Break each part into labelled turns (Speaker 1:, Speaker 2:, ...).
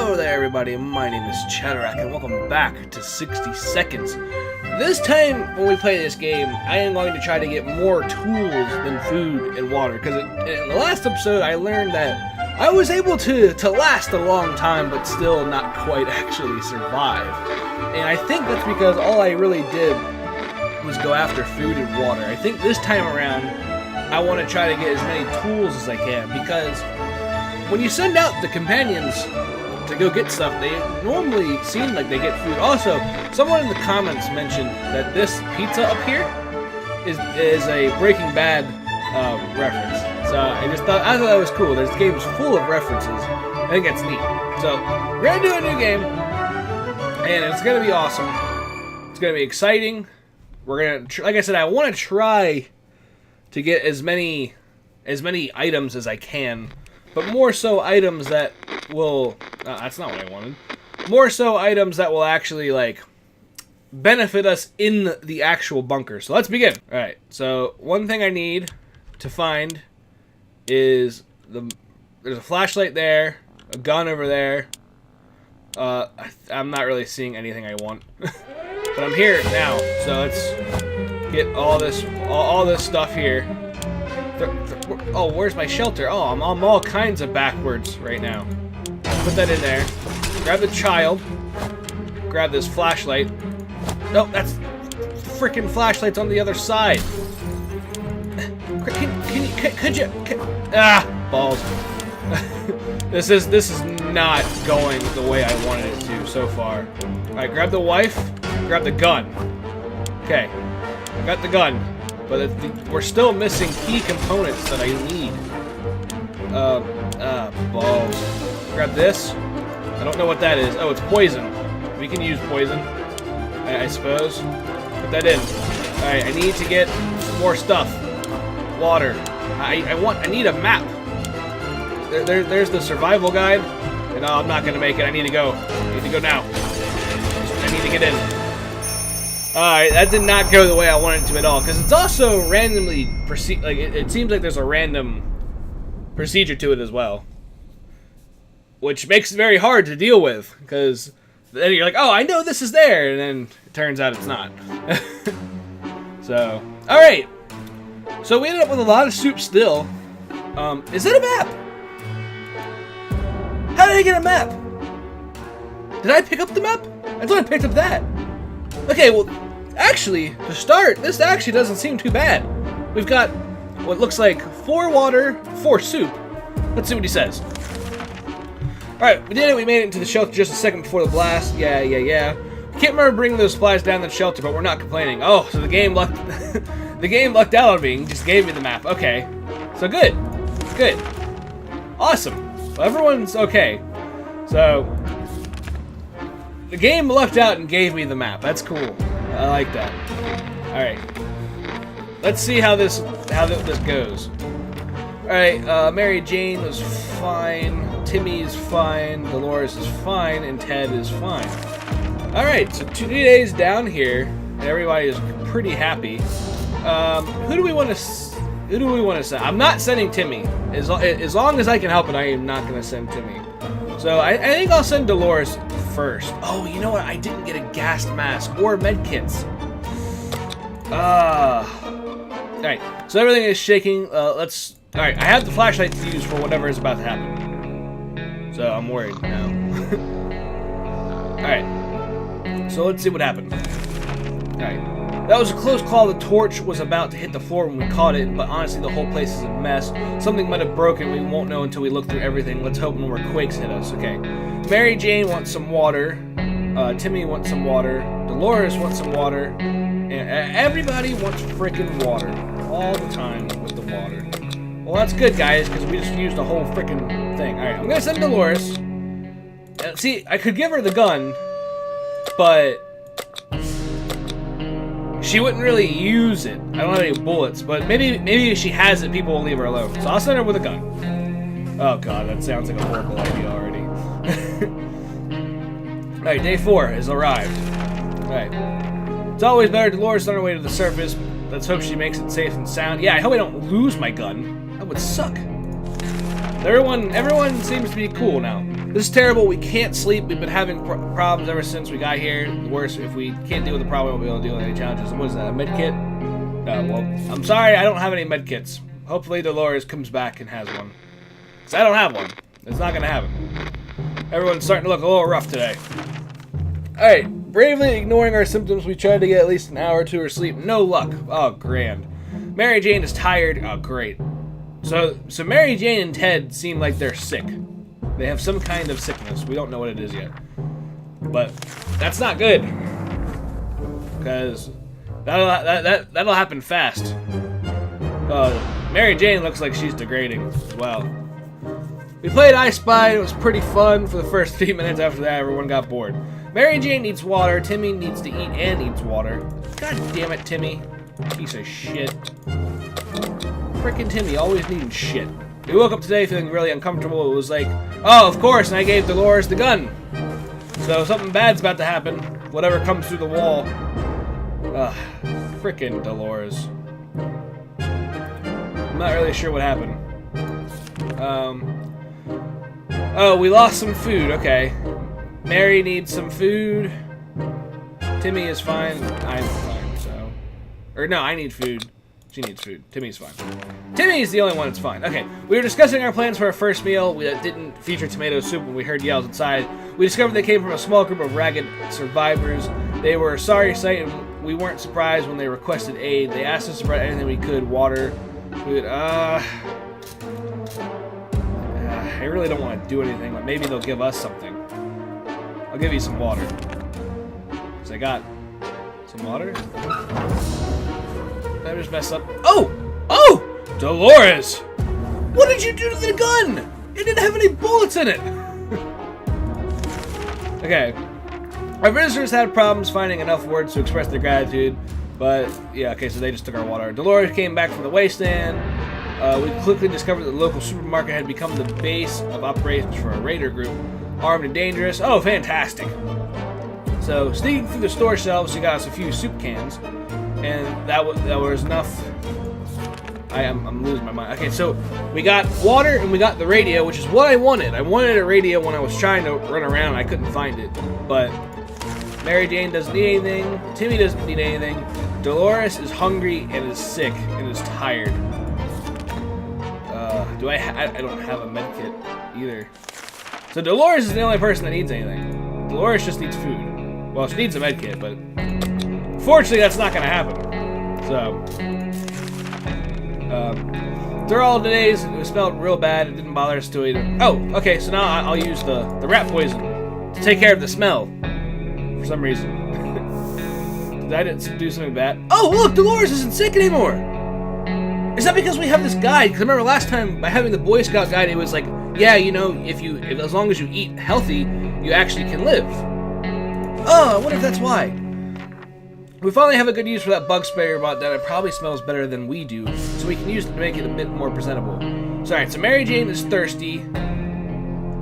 Speaker 1: Hello there everybody, my name is CATACLYSMIC and welcome back to 60 Seconds. This time when we play this game, I am going to try to get more tools than food and water, because in the last episode I learned that I was able to last a long time but still not quite actually survive. And I think that's because all I really did was go after food and water. I think this time around I want to try to get as many tools as I can, because when you send out the companions to go get stuff, they normally seem like they get food. Also, someone in the comments mentioned that this pizza up here is a Breaking Bad reference. So I thought that was cool. This game is full of references. I think that's neat. So we're gonna do a new game, and it's gonna be awesome. It's gonna be exciting. We're gonna, like I said, I want to try to get as many items as I can. But more so items that will... that's not what I wanted. More so items that will actually, like, benefit us in the actual bunker. So let's begin. Alright, so one thing I need to find is... There's a flashlight there, a gun over there. I'm not really seeing anything I want. But I'm here now, so let's get all this stuff here. Oh, where's my shelter? Oh, I'm all kinds of backwards right now. Put that in there. Grab the child. Grab this flashlight. Nope, that's the freaking flashlight's on the other side. Could you? Balls. This is not going the way I wanted it to so far. All right, grab the wife. Grab the gun. Okay, I got the gun. But we're still missing key components that I need. Balls. Grab this. I don't know what that is. Oh, it's poison. We can use poison, I suppose. Put that in. Alright, I need to get more stuff. Water. I need a map. There's the survival guide. And I'm not gonna make it. I need to go. I need to go now. I need to get in. Alright, that did not go the way I wanted it to at all, because it's also randomly it seems like there's a random procedure to it as well, which makes it very hard to deal with, because then you're like, oh, I know this is there, and then it turns out it's not. So, alright, so we ended up with a lot of soup still. Is it a map? How did I get a map? Did I pick up the map? I thought I picked up that. Okay, well, actually, to start, this actually doesn't seem too bad. We've got what looks like 4 water, 4 soup. Let's see what he says. Alright, we did it. We made it into the shelter just a second before the blast. Yeah. Can't remember bringing those supplies down to the shelter, but we're not complaining. Oh, so the game lucked the game lucked out on me and just gave me the map. Okay. So good. Good. Awesome. Well, everyone's okay. So the game lucked out and gave me the map. That's cool. I like that. Alright. Let's see how this goes. Alright, Mary Jane was fine. Timmy's fine. Dolores is fine. And Ted is fine. Alright, so 2 days down here. And everybody is pretty happy. Who do we want to send? I'm not sending Timmy. As long as I can help it, I am not going to send Timmy. So I think I'll send Dolores first. Oh, you know what? I didn't get a gas mask or medkits. Alright, so everything is shaking. Alright, I have the flashlight to use for whatever is about to happen. So I'm worried now. Alright, so let's see what happened. Alright. That was a close call. The torch was about to hit the floor when we caught it, but honestly the whole place is a mess. Something might have broken. We won't know until we look through everything. Let's hope no more quakes hit us. Okay. Mary Jane wants some water. Timmy wants some water. Dolores wants some water. And everybody wants frickin' water. All the time with the water. Well, that's good, guys, because we just used the whole frickin' thing. Alright, I'm gonna send Dolores. See, I could give her the gun, but she wouldn't really use it. I don't have any bullets, but maybe if she has it, people will leave her alone. So I'll send her with a gun. Oh god, that sounds like a horrible idea already. Alright, day 4 has arrived. Alright. It's always better. Dolores is on her way to the surface. Let's hope she makes it safe and sound. Yeah, I hope I don't lose my gun. That would suck. Everyone seems to be cool now. This is terrible. We can't sleep. We've been having problems ever since we got here. Worse, if we can't deal with the problem, we won't be able to deal with any challenges. What is that, a med kit? Well, I'm sorry, I don't have any med kits. Hopefully Dolores comes back and has one. Because I don't have one. It's not going to happen. Everyone's starting to look a little rough today. Alright, bravely ignoring our symptoms, we tried to get at least an hour or two of sleep. No luck. Oh, grand. Mary Jane is tired. Oh, great. So Mary Jane and Ted seem like they're sick. They have some kind of sickness. We don't know what it is yet. But that's not good. Because that'll happen fast. Mary Jane looks like she's degrading as well. We played I Spy. It was pretty fun for the first 3 minutes. After that, everyone got bored. Mary Jane needs water. Timmy needs to eat and needs water. God damn it, Timmy. Piece of shit. Frickin' Timmy, always needing shit. We woke up today feeling really uncomfortable. It was like, oh, of course, and I gave Dolores the gun. So something bad's about to happen. Whatever comes through the wall. Frickin' Dolores. I'm not really sure what happened. Oh, we lost some food. Okay. Mary needs some food. Timmy is fine. I'm fine, so. Or no, I need food. She needs food. Timmy's fine. Timmy's the only one that's fine. Okay, we were discussing our plans for our first meal. We didn't feature tomato soup when we heard yells inside. We discovered they came from a small group of ragged survivors. They were a sorry sight, and we weren't surprised when they requested aid. They asked us to provide anything we could. Water, food, I really don't want to do anything, but maybe they'll give us something. I'll give you some water. Because I got some water. I just messed up. Oh! Oh! Dolores! What did you do to the gun? It didn't have any bullets in it! Okay. Our visitors had problems finding enough words to express their gratitude, but yeah, okay, so they just took our water. Dolores came back from the wasteland. We quickly discovered that the local supermarket had become the base of operations for a raider group, armed and dangerous. Oh, fantastic! So, sneaking through the store shelves, she got us a few soup cans. And that was enough. I'm losing my mind. Okay, so we got water and we got the radio, which is what I wanted. I wanted a radio when I was trying to run around. I couldn't find it. But Mary Jane doesn't need anything. Timmy doesn't need anything. Dolores is hungry and is sick and is tired. I don't have a med kit either. So Dolores is the only person that needs anything. Dolores just needs food. Well, she needs a med kit, but fortunately, that's not going to happen. So, through all the days, it smelled real bad. It didn't bother us to eat it. Oh, okay, so now I'll use the rat poison to take care of the smell. For some reason. Did I do something bad? Oh, look, Dolores isn't sick anymore. Is that because we have this guide? Because I remember last time, by having the Boy Scout guide, it was like, yeah, you know, if as long as you eat healthy, you actually can live. Oh, I wonder if that's why. We finally have a good use for that bug spray we bought that it probably smells better than we do, so we can use it to make it a bit more presentable. So, alright, so Mary Jane is thirsty.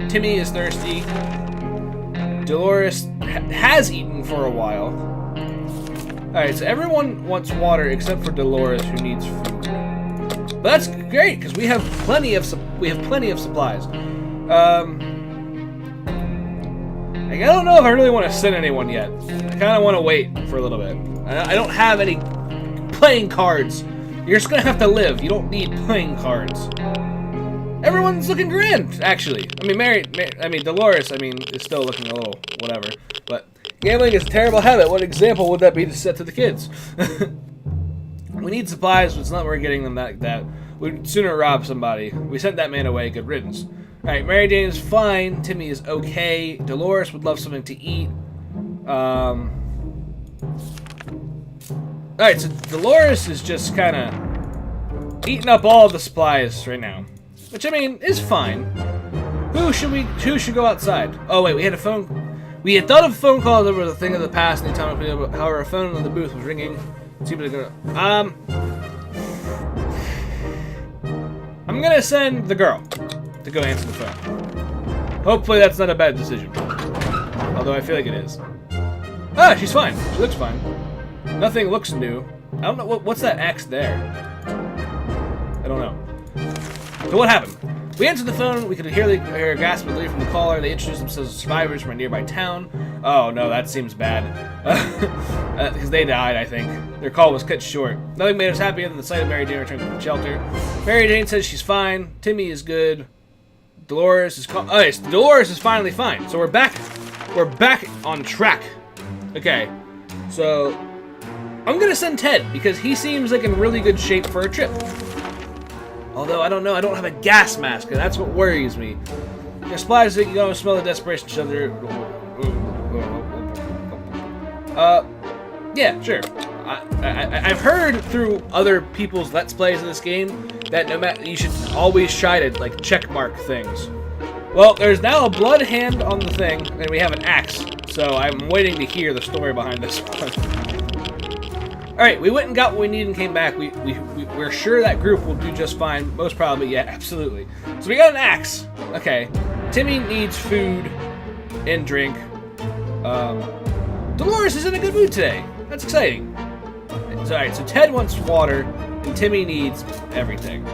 Speaker 1: Timmy is thirsty. Dolores has eaten for a while. Alright, so everyone wants water except for Dolores, who needs food. But that's great, because we have plenty of supplies. I don't know if I really want to send anyone yet. I kind of want to wait for a little bit. I don't have any playing cards. You're just going to have to live. You don't need playing cards. Everyone's looking grand, actually. I mean, Dolores, is still looking a little whatever. But gambling is a terrible habit. What example would that be to set to the kids? We need supplies, but it's not we're getting them that. We'd sooner rob somebody. We sent that man away. Good riddance. Alright, Mary Jane is fine. Timmy is okay. Dolores would love something to eat. Alright, so Dolores is just kind of eating up all of the supplies right now. Which, I mean, is fine. Who should go outside? Oh, wait, we had thought of phone calls over the thing of the past and the time. However, a phone in the booth was ringing. I'm gonna send the girl to go answer the phone. Hopefully that's not a bad decision. Although I feel like it is. Ah, she's fine. She looks fine. Nothing looks new. I don't know what's that X there. I don't know. So what happened? We answered the phone. We could hear a gasp of relief from the caller. They introduced themselves as survivors from a nearby town. Oh no, that seems bad. Because they died, I think. Their call was cut short. Nothing made us happier than the sight of Mary Jane returning to the shelter. Mary Jane says she's fine. Timmy is good. Dolores is Dolores is finally fine. So we're back. We're back on track. Okay. So I'm gonna send Ted because he seems like in really good shape for a trip. Although I don't know, I don't have a gas mask, and that's what worries me. Your supplies that you don't smell the desperation each other. Yeah, sure. I've heard through other people's Let's Plays of this game that no matter you should always try to like check mark things. Well, there's now a blood hand on the thing, and we have an axe. So I'm waiting to hear the story behind this one. All right, we went and got what we needed and came back. We're sure that group will do just fine. Most probably, yeah, absolutely. So we got an axe. Okay, Timmy needs food and drink. Dolores is in a good mood today. That's exciting. All right, so Ted wants water, and Timmy needs everything.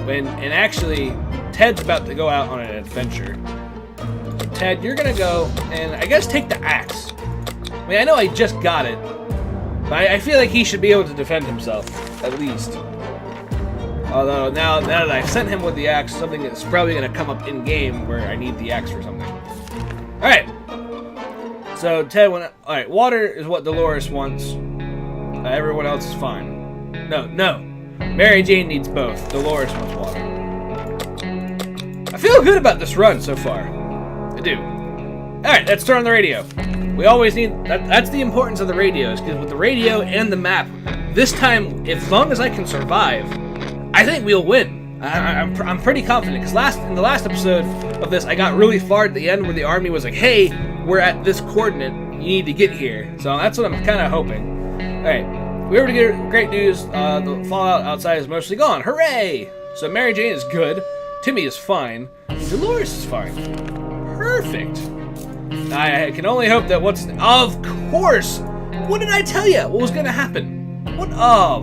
Speaker 1: And actually, Ted's about to go out on an adventure. So Ted, you're gonna go and I guess take the axe. I mean, I know I just got it, but I feel like he should be able to defend himself, at least. Although now that I've sent him with the axe, something that's probably gonna come up in game where I need the axe for something. All right. So Ted went. All right, water is what Dolores wants. Everyone else is fine. No. Mary Jane needs both. Dolores wants water. I feel good about this run so far. I do. All right, let's turn on the radio. We always need. That's the importance of the radios, because with the radio and the map, this time, as long as I can survive, I think we'll win. I'm pretty confident, because in the last episode of this, I got really far at the end where the army was like, "Hey, we're at this coordinate. You need to get here." So that's what I'm kind of hoping. All right, we were to get great news. The fallout outside is mostly gone. Hooray! So Mary Jane is good. Timmy is fine. Dolores is fine. Perfect. I can only hope that of course. What did I tell you? What was going to happen? Well,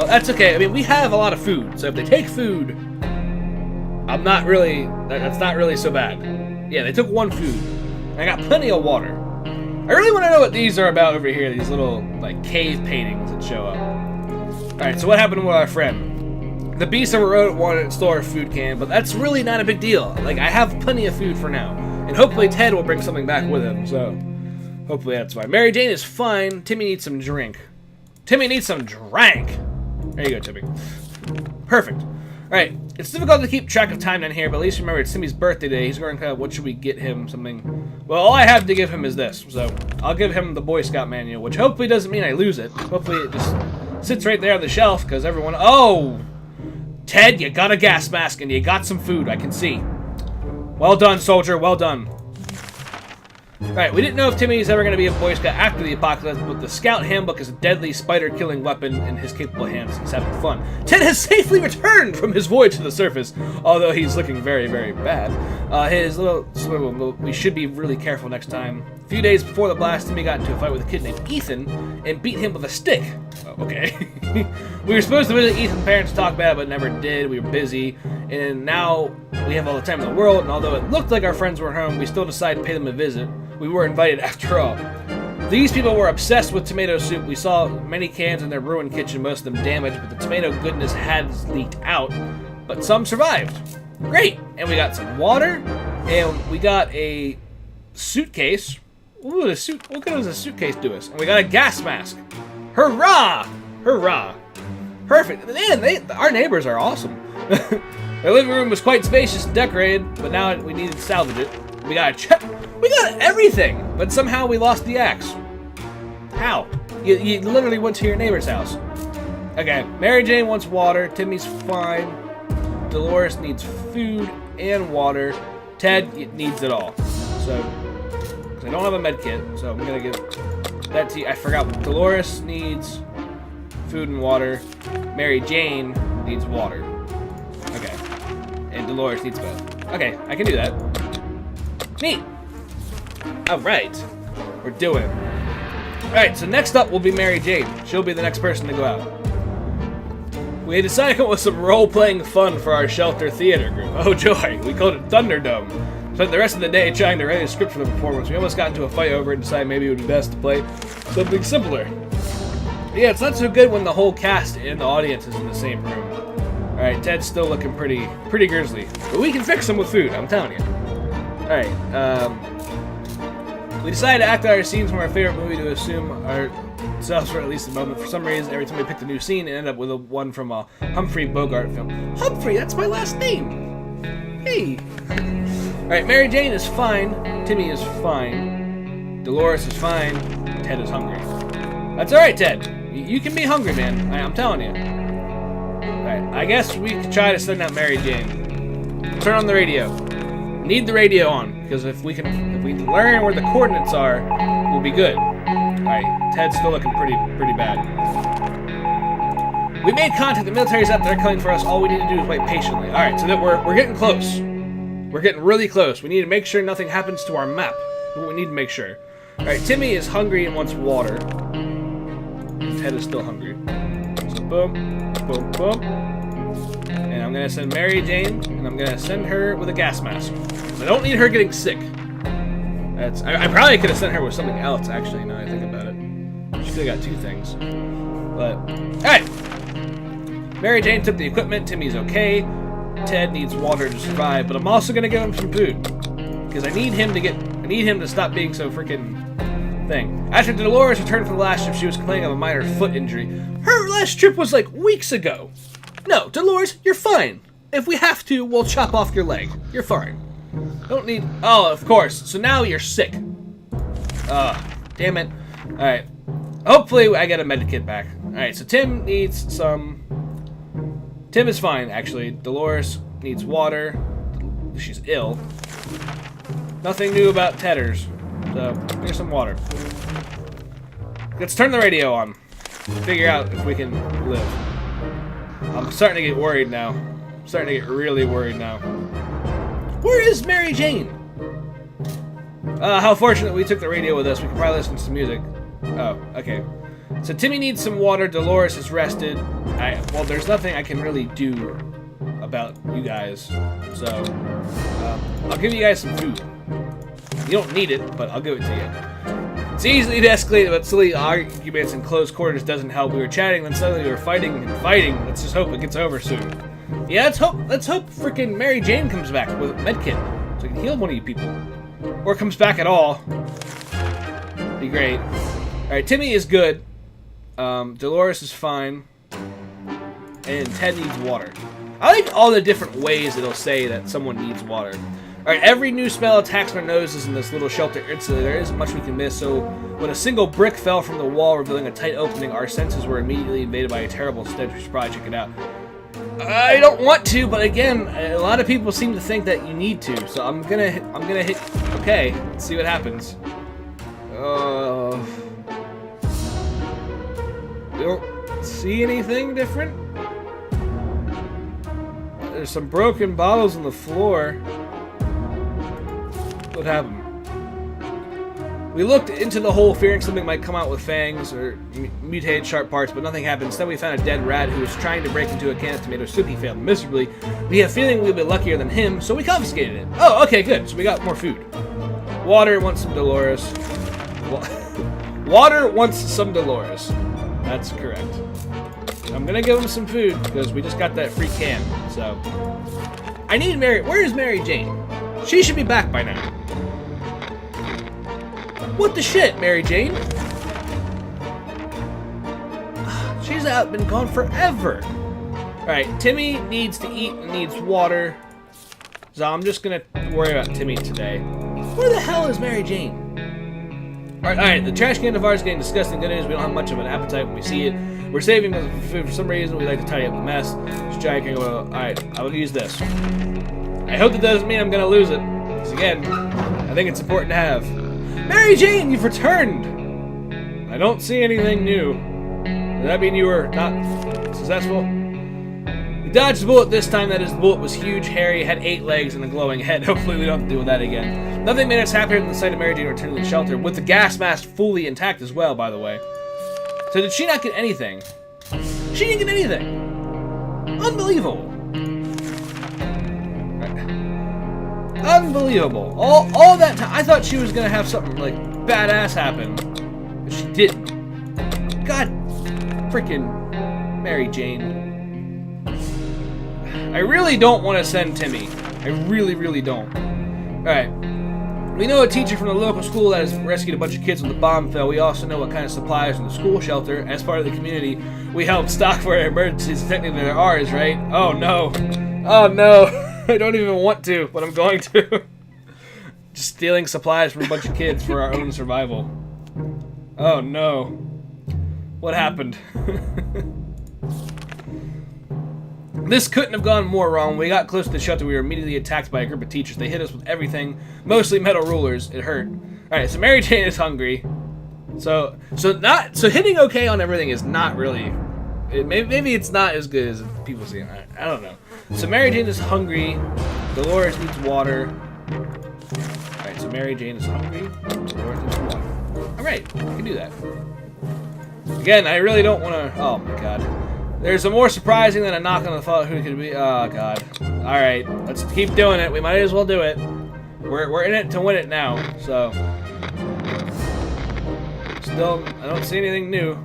Speaker 1: that's okay. I mean, we have a lot of food, so if they take food, that's not really so bad. Yeah, they took one food. I got plenty of water. I really want to know what these are about over here, these little, like, cave paintings that show up. Alright, so what happened with our friend? The beast over road wanted to store a food can, but that's really not a big deal. Like, I have plenty of food for now. And hopefully Ted will bring something back with him, so hopefully that's fine. Mary Jane is fine. Timmy needs some drink. Timmy needs some drink! There you go, Timmy. Perfect. Alright, it's difficult to keep track of time down here, but at least remember it's Timmy's birthday today. He's going to, what should we get him? Something. Well, all I have to give him is this, so I'll give him the Boy Scout manual, which hopefully doesn't mean I lose it. Hopefully it just sits right there on the shelf, because everyone. Oh! Ted, you got a gas mask and you got some food, I can see. Well done, soldier, well done. Alright, we didn't know if Timmy's ever going to be a Boy Scout after the apocalypse, but the Scout Handbook is a deadly spider-killing weapon in his capable hands. He's having fun. Ted has safely returned from his voyage to the surface, although he's looking very, very bad. We should be really careful next time. A few days before the blast, Timmy got into a fight with a kid named Ethan and beat him with a stick. Oh, okay. We were supposed to visit Ethan's parents to talk about it, but never did. We were busy, and now we have all the time in the world, and although it looked like our friends were home, we still decided to pay them a visit. We were invited after all. These people were obsessed with tomato soup. We saw many cans in their ruined kitchen, most of them damaged, but the tomato goodness had leaked out, but some survived. Great! And we got some water, and we got a suitcase. Ooh, what good does a suitcase do us? And we got a gas mask. Hurrah! Hurrah! Perfect. Man, our neighbors are awesome. Their living room was quite spacious and decorated, but now we needed to salvage it. We got everything, but somehow we lost the axe. How? You literally went to your neighbor's house. Okay, Mary Jane wants water. Timmy's fine. Dolores needs food and water. Ted needs it all. So, I don't have a med kit, so I'm gonna give that to you. I forgot. Dolores needs food and water. Mary Jane needs water. Okay, and Dolores needs both. Okay, I can do that. Neat. Alright. We're doing it. Alright, so next up will be Mary Jane. She'll be the next person to go out. We decided to come up with some role-playing fun for our shelter theater group. Oh joy, we called it Thunderdome. Spent the rest of the day trying to write a script for the performance. We almost got into a fight over it and decided maybe it would be best to play something simpler. Yeah, it's not so good when the whole cast and the audience is in the same room. Alright, Ted's still looking pretty grisly. But we can fix him with food, I'm telling you. Alright, we decided to act out our scenes from our favorite movie to assume ourselves for at least a moment. For some reason, every time we picked a new scene, it ended up with one from a Humphrey Bogart film. Humphrey, that's my last name! Hey! Alright, Mary Jane is fine. Timmy is fine. Dolores is fine. Ted is hungry. That's alright, Ted. You can be hungry, man. I'm telling you. Alright, I guess we could try to send out Mary Jane. Turn on the radio. Need the radio on, because if we can learn where the coordinates are, we'll be good. Alright, Ted's still looking pretty bad. We made contact. The military's up there coming for us. All we need to do is wait patiently. Alright, so that we're getting close. We're getting really close. We need to make sure nothing happens to our map. We need to make sure. Alright, Timmy is hungry and wants water. Ted is still hungry. So boom, boom, boom. And I'm gonna send Mary Jane, and I'm gonna send her with a gas mask. I don't need her getting sick. I probably could have sent her with something else, actually, now I think about it. She could have got 2 things. But, alright. Mary Jane took the equipment. Timmy's okay. Ted needs water to survive, but I'm also gonna give him some food. Because I need him to stop being so freaking thing. After Dolores returned from the last trip, she was complaining of a minor foot injury. Her last trip was like weeks ago. No, Dolores, you're fine. If we have to, we'll chop off your leg. You're fine. Don't need... Oh, of course. So now you're sick. Damn it. Alright. Hopefully I get a medikit back. Alright, so Tim needs some... Tim is fine, actually. Dolores needs water. She's ill. Nothing new about Tedders. So, here's some water. Let's turn the radio on. Figure out if we can live. I'm starting to get worried now. I'm starting to get really worried now. Where is Mary Jane? How fortunate we took the radio with us. We can probably listen to some music. Oh, okay. So Timmy needs some water. Dolores is rested. Well, there's nothing I can really do about you guys. So, I'll give you guys some food. You don't need it, but I'll give it to you. It's easy to escalate, but silly arguments in close quarters doesn't help. We were chatting, then suddenly we were fighting and fighting. Let's just hope it gets over soon. Yeah, let's hope freaking Mary Jane comes back with a medkit so we can heal one of you people. Or comes back at all. Be great. Alright, Timmy is good. Dolores is fine. And Ted needs water. I like all the different ways it'll say that someone needs water. Alright, every new smell attacks our noses in this little shelter. There isn't much we can miss, so when a single brick fell from the wall, revealing a tight opening, our senses were immediately invaded by a terrible stench. We should probably check it out. I don't want to, but again, a lot of people seem to think that you need to, so I'm gonna hit. Okay, let's see what happens. We don't see anything different. There's some broken bottles on the floor. What happened? We looked into the hole, fearing something might come out with fangs or mutated sharp parts, but nothing happened. Instead, we found a dead rat who was trying to break into a can of tomato soup. He failed miserably. We have a feeling we'll be luckier than him, so we confiscated it. Oh, okay, good. So we got more food. Water wants some Dolores. Water wants some Dolores. That's correct. I'm gonna give him some food because we just got that free can. So I need Mary. Where is Mary Jane? She should be back by now. What the shit, Mary Jane? She's been gone forever. Alright, Timmy needs to eat and needs water. So I'm just gonna worry about Timmy today. Where the hell is Mary Jane? Alright, the trash can of ours is getting disgusting. Good news, we don't have much of an appetite when we see it. We're saving the food for some reason. We like to tidy up the mess. This giant can go, alright, I will use this. I hope that doesn't mean I'm gonna lose it. Because again, I think it's important to have. Mary Jane, you've returned! I don't see anything new. Does that mean you were not successful? We dodged the bullet this time. That is, the bullet was huge, hairy, had 8 legs, and a glowing head. Hopefully we don't have to deal with that again. Nothing made us happier than the sight of Mary Jane returning to the shelter, with the gas mask fully intact as well, by the way. So did she not get anything? She didn't get anything! Unbelievable. Unbelievable. All that time, I thought she was gonna have something like badass happen, but she didn't. God, freaking Mary Jane. I really don't want to send Timmy. I really, really don't. All right. We know a teacher from the local school that has rescued a bunch of kids when the bomb fell. We also know what kind of supplies from the school shelter. As part of the community, we help stock for emergencies. Technically, they're ours, right? Oh no. Oh no. I don't even want to, but I'm going to. Just stealing supplies from a bunch of kids for our own survival. Oh no. What happened? This couldn't have gone more wrong. When we got close to the shelter, we were immediately attacked by a group of teachers. They hit us with everything, mostly metal rulers. It hurt. Alright, so Mary Jane is hungry. So hitting okay on everything is not really... Maybe it's not as good as people see it. I don't know. So Mary Jane is hungry. Dolores needs water. Alright, so Mary Jane is hungry. Dolores needs water. Alright, I can do that. Again, I really don't want to... Oh my god. There's a more surprising than a knock on the phone. Who could be? Oh god. Alright, let's keep doing it. We might as well do it. We're in it to win it now, so... Still, I don't see anything new.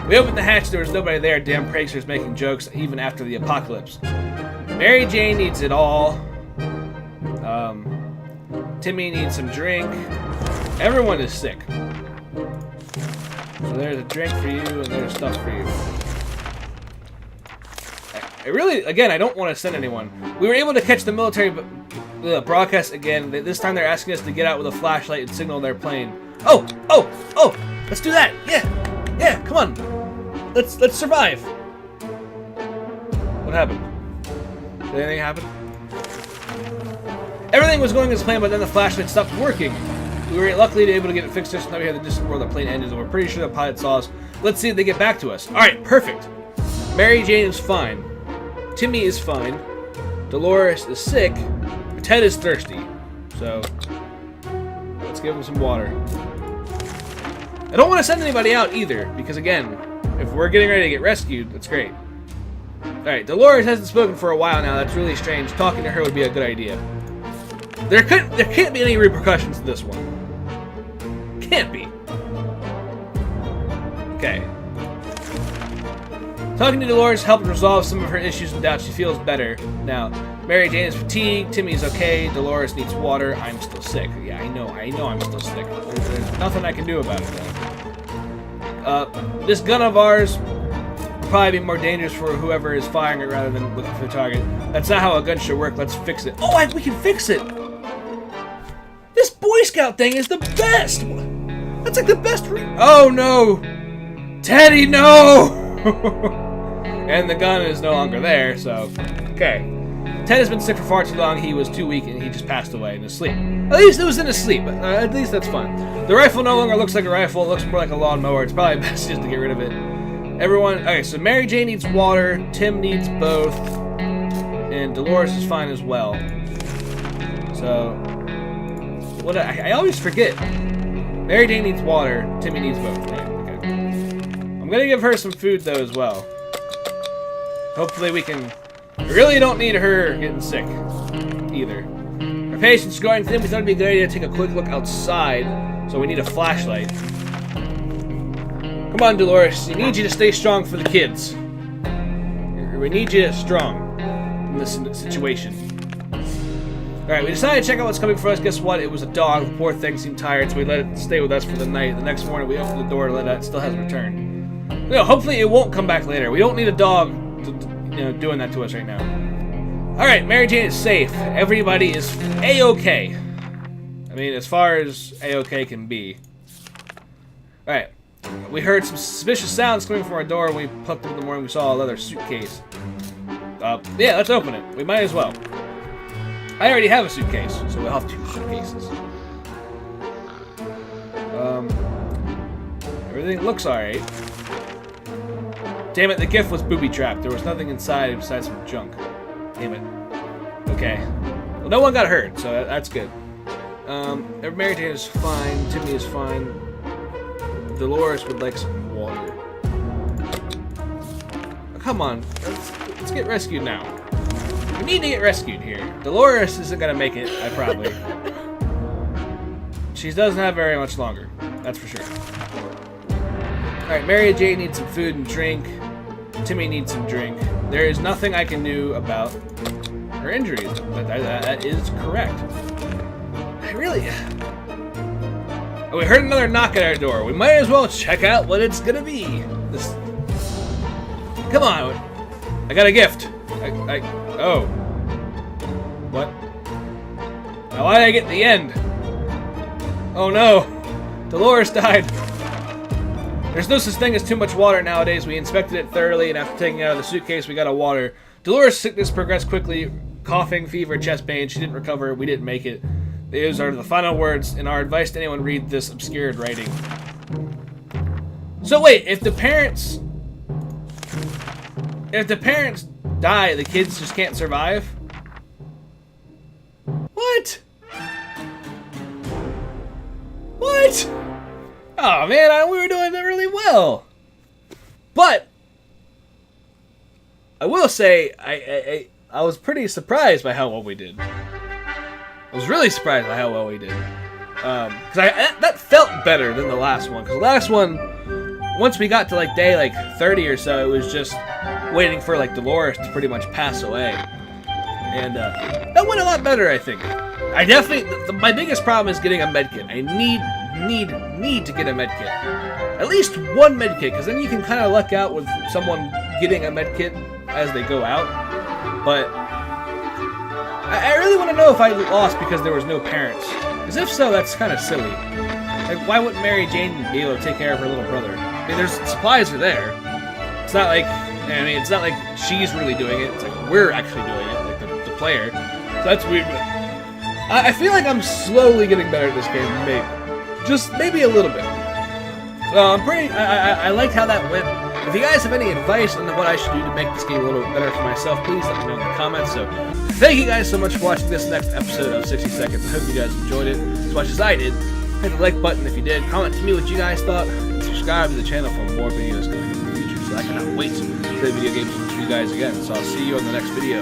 Speaker 1: We opened the hatch, there was nobody there. Damn pranksters making jokes even after the apocalypse. Mary Jane needs it all. Timmy needs some drink. Everyone is sick. So there's a drink for you and there's stuff for you. I really, again, I don't want to send anyone. We were able to catch the military broadcast again. This time they're asking us to get out with a flashlight and signal their plane. Oh! Let's do that! Yeah, come on. Let's survive. What happened? Did anything happen? Everything was going as planned, but then the flashlight stopped working. We were luckily able to get it fixed just now we had the distant world the plane ended, and we're pretty sure the pilot saw us. Let's see if they get back to us. Alright, perfect. Mary Jane is fine. Timmy is fine. Dolores is sick. Ted is thirsty. So, let's give him some water. I don't want to send anybody out either, because again, if we're getting ready to get rescued, that's great. Alright, Dolores hasn't spoken for a while now. That's really strange. Talking to her would be a good idea. There can't be any repercussions to this one. Can't be. Okay. Talking to Dolores helped resolve some of her issues and doubts. She feels better now. Mary Jane is fatigued. Timmy's okay. Dolores needs water. I'm still sick. Yeah, I know I'm still sick. There's nothing I can do about it, though. This gun of ours will probably be more dangerous for whoever is firing it rather than looking for the target. That's not how a gun should work. Let's fix it. Oh, we can fix it! This Boy Scout thing is the best! That's like the best oh, no! Teddy, no! And the gun is no longer there, so... Okay. Ted has been sick for far too long. He was too weak, and he just passed away in his sleep. At least it was in his sleep, but at least that's fun. The rifle no longer looks like a rifle. It looks more like a lawnmower. It's probably best just to get rid of it. Everyone... Okay, so Mary Jane needs water. Tim needs both. And Dolores is fine as well. So... What I always forget. Mary Jane needs water. Timmy needs both. Right? Okay. I'm gonna give her some food, though, as well. Hopefully we can... I really don't need her getting sick, either. Our patience is growing thin. We thought it'd be a good idea to take a quick look outside, so we need a flashlight. Come on, Dolores. We need you to stay strong for the kids. We need you strong in this situation. Alright, we decided to check out what's coming for us. Guess what? It was a dog. The poor thing seemed tired, so we let it stay with us for the night. The next morning, we opened the door to let it out. It still hasn't returned. Hopefully it won't come back later. We don't need a dog doing that to us right now. Alright, Mary Jane is safe. Everybody is A-okay. I mean, as far as A-okay can be. Alright. We heard some suspicious sounds coming from our door when we plucked up in the morning. We saw a leather suitcase. Yeah, let's open it. We might as well. I already have a suitcase, so we'll have 2 suitcases. Everything looks alright. Damn it, the gift was booby-trapped. There was nothing inside besides some junk. Damn it. Okay. Well, no one got hurt, so that's good. Mary Jane is fine. Timmy is fine. Dolores would like some water. come on. Let's get rescued now. We need to get rescued here. Dolores isn't gonna make it, probably. She doesn't have very much longer. That's for sure. Alright, Mary Jane needs some food and drink. Timmy needs some drink. There is nothing I can do about her injuries. That is correct. Oh, we heard another knock at our door. We might as well check out what it's gonna be. Come on. I got a gift. Oh. What? Now, why did I get the end? Oh no. Dolores died. There's no such thing as too much water nowadays. We inspected it thoroughly, and after taking it out of the suitcase, we got a water. Dolores' sickness progressed quickly. Coughing, fever, chest pain. She didn't recover. We didn't make it. These are the final words, and our advice to anyone read this obscured writing. So wait, if the parents die, the kids just can't survive? What? What? Oh man, we were doing that really well. But I will say I was pretty surprised by how well we did. I was really surprised by how well we did. Because that felt better than the last one. Because the last one, once we got to like day 30 or so, it was just waiting for like Dolores to pretty much pass away. And that went a lot better, I think. I definitely, my biggest problem is getting a medkit. I need to get a medkit. At least one medkit, because then you can kind of luck out with someone getting a medkit as they go out. But I really want to know if I lost because there was no parents. Because if so, that's kind of silly. Like, why wouldn't Mary Jane be able to take care of her little brother? I mean, there's supplies are there. It's not like, it's not like she's really doing it. It's like we're actually doing it, like the player. So that's weird. But I feel like I'm slowly getting better at this game, maybe a little bit. So I liked how that went. If you guys have any advice on what I should do to make this game a little better for myself, please let me know in the comments. So thank you guys so much for watching this next episode of 60 Seconds. I hope you guys enjoyed it as much as I did. Hit the like button if you did. Comment to me what you guys thought. And subscribe to the channel for more videos going in the future. So I cannot wait to play video games with you guys again. So I'll see you on the next video.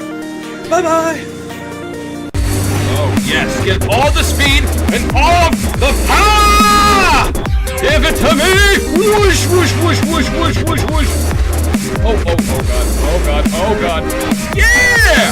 Speaker 1: Bye-bye! Oh yes, get all the speed and all of the power! Give it to me! Whoosh, whoosh, whoosh, whoosh, whoosh, whoosh, whoosh! Oh god, oh god, oh god! Yeah!